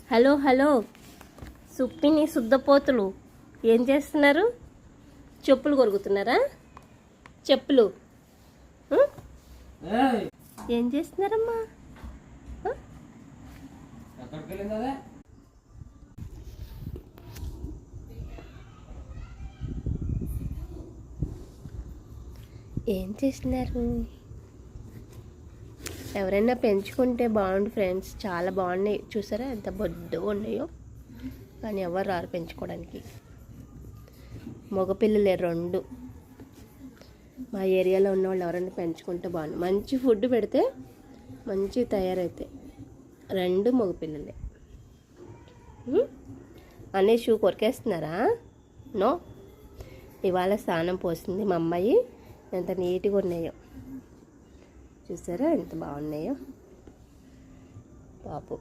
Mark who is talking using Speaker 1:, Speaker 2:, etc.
Speaker 1: Hello hello సుప్పిని శుద్ధపోతులు ఏం చేస్తున్నారు? చెప్పులు కొరుకుతున్నారా? చెప్పులు ఏం చేస్తున్నారమ్మా? ఏం చేస్తున్నారు? ఎవరైనా పెంచుకుంటే బాగుండు ఫ్రెండ్స్. చాలా బాగున్నాయి, చూసారా ఎంత బొడ్డుగా ఉన్నాయో. కానీ ఎవరు రారు పెంచుకోవడానికి. మగపిల్లలే రెండు. మా ఏరియాలో ఉన్న వాళ్ళు ఎవరైనా పెంచుకుంటే బాగుండు. మంచి ఫుడ్ పెడితే మంచి తయారైతాయి. రెండు మగపిల్లలే. అనే షూ కొరికేస్తున్నారా? నో. ఇవాళ స్నానం పోసింది మా అమ్మాయి. ఎంత నీట్గా ఉన్నాయో చూసారా, ఎంత బాగున్నాయో పాపు.